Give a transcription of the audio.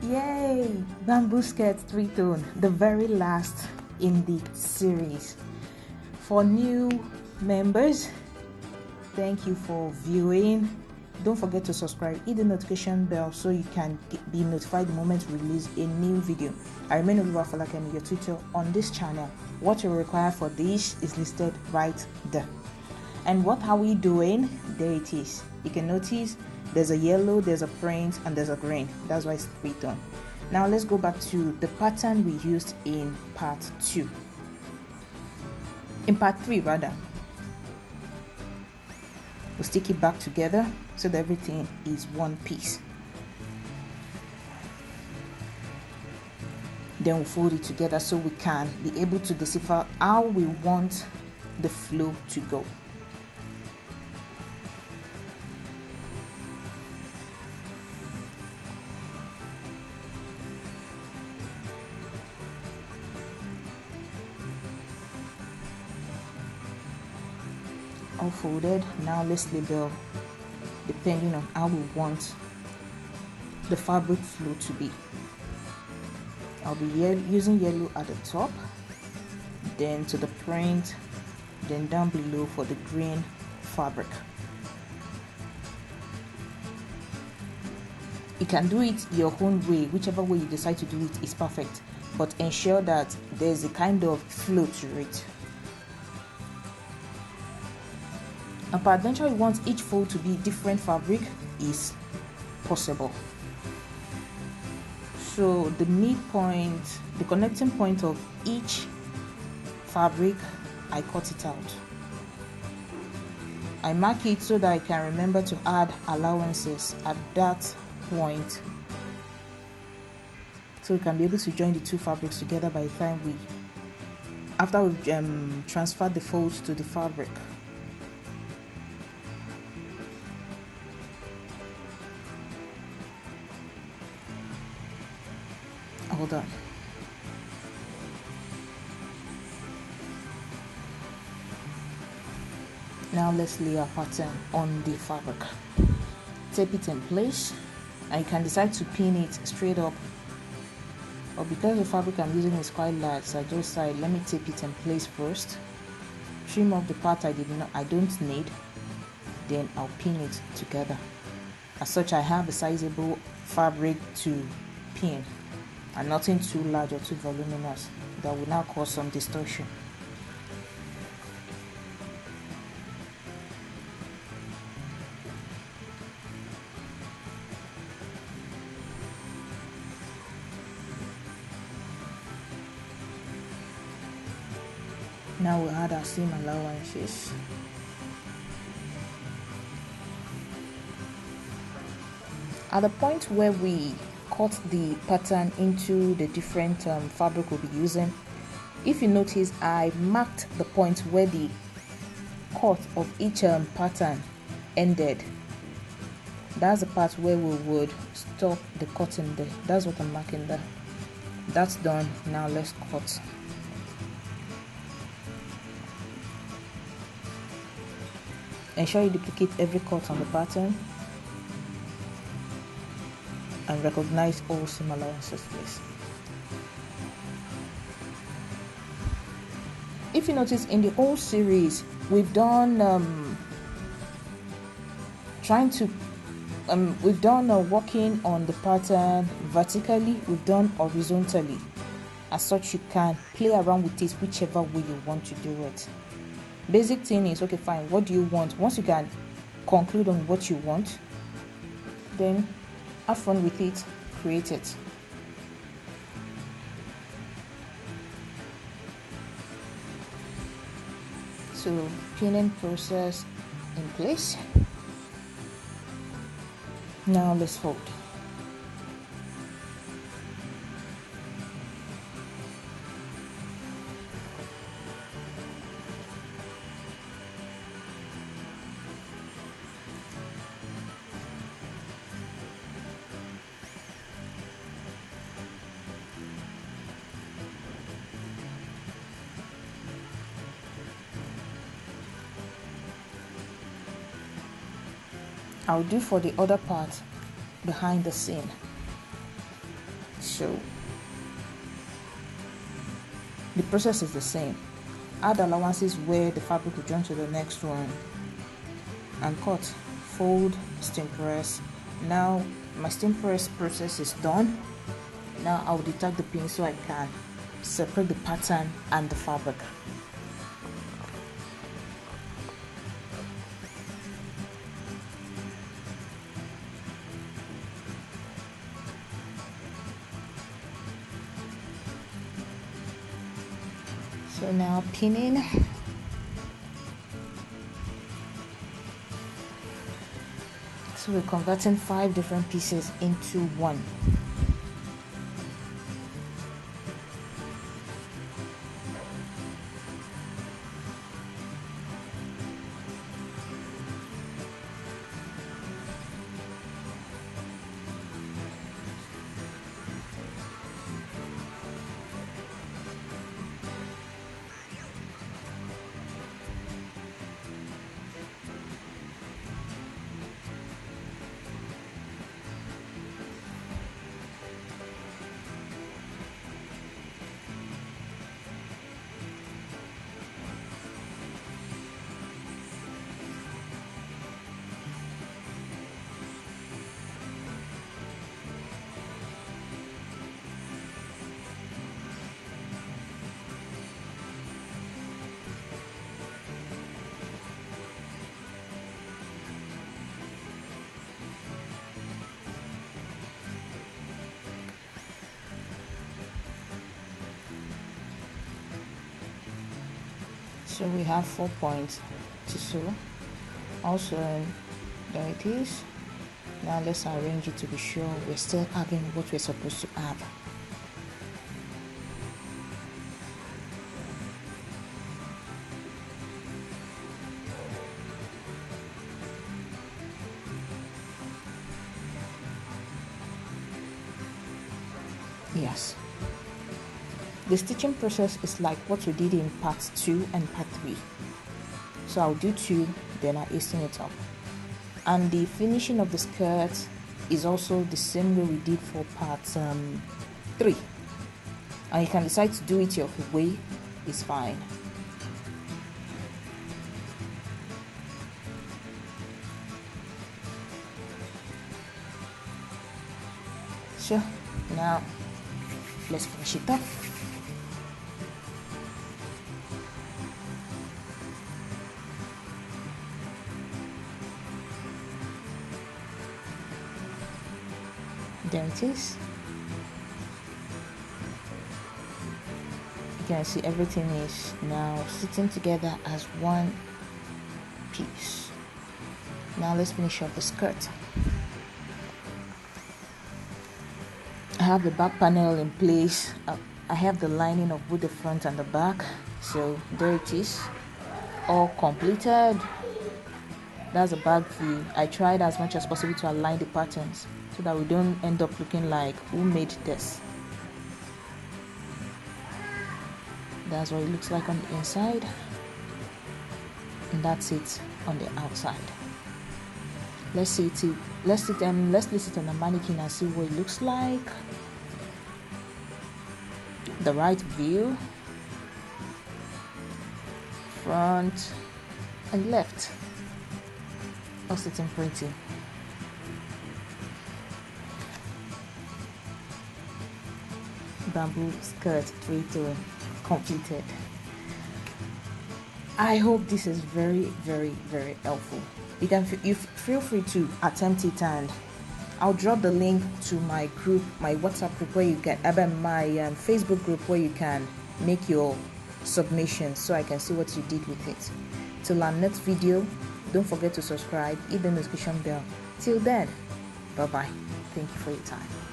Yay! Bamboo skirt 3-tone, the very last in the series. For new members, thank you for viewing. Don't forget to subscribe, hit the notification bell so you can be notified the moment we release a new video. I remain Oluwa Falakemi, your tutor on this channel. What you require for this is listed right there. And what are we doing? There it is. You can notice there's a yellow, there's a print, and there's a green. That's why it's 3-tone. Now let's go back to the pattern we used in part 2. In part 3 rather. We'll stick it back together so that everything is one piece. Then we'll fold it together so we can be able to decipher how we want the flow to go. All folded. Now let's label depending on how we want the fabric flow to be. I'll be using yellow at the top, then to the print, then down below for the green fabric. You can do it your own way, whichever way you decide to do it is perfect, but ensure that there's a kind of flow to it. And peradventure you want each fold to be different fabric is possible. So the midpoint, the connecting point of each fabric, I cut it out. I mark it so that I can remember to add allowances at that point, so we can be able to join the two fabrics together by the time after we've transferred the folds to the fabric. Hold on. Now let's lay our pattern on the fabric. Tape it in place, and you can decide to pin it straight up, but because the fabric I'm using is quite large, so I just decided let me tape it in place first, trim off the part I don't need, then I'll pin it together. As such, I have a sizable fabric to pin and nothing too large or too voluminous that will now cause some distortion. Now we'll add our seam allowances. At the point where we cut the pattern into the different fabric we'll be using, if you notice, I marked the point where the cut of each pattern ended. That's the part where we would stop the cutting there. That's what I'm marking there. That's done. Now let's cut. Ensure you duplicate every cut on the pattern and recognize all seam allowances, please. If you notice, in the whole series we've done working on the pattern vertically, we've done horizontally. As such, you can play around with it whichever way you want to do it. Basic thing is, okay, fine, what do you want? Once you can conclude on what you want, then have fun with it, create it. So pinning process in place. Now let's fold. I'll do for the other part behind the seam. So the process is the same. Add allowances where the fabric will join to the next one and cut, fold, steam press. Now my steam press process is done. Now I'll detach the pin so I can separate the pattern and the fabric. So now pinning. So we're converting 5 different pieces into one. So we have 4 points to sew. Also, there it is. Now let's arrange it to be sure we're still having what we're supposed to have. Yes. The stitching process is like what we did in part 2 and part 3. So I'll do 2, then I'll hasten it up. And the finishing of the skirt is also the same way we did for part 3. And you can decide to do it your way, it's fine. So now let's finish it up. There it is. You can see everything is now sitting together as one piece. Now let's finish up the skirt. I have the back panel in place. I have the lining of both the front and the back. So there it is, all completed. That's a back view. I tried as much as possible to align the patterns so that we don't end up looking like who made this. That's what it looks like on the inside, and that's it on the outside. Let's place it on a mannequin and see what it looks like. The right view, front and left, all sitting pretty. Bamboo skirt 3-tone completed. I hope this is very, very, very helpful. You feel free to attempt it, and I'll drop the link to my group, my WhatsApp group where you can, my Facebook group where you can make your submissions so I can see what you did with it. Till our next video, don't forget to subscribe, hit the notification bell. Till then, bye bye. Thank you for your time.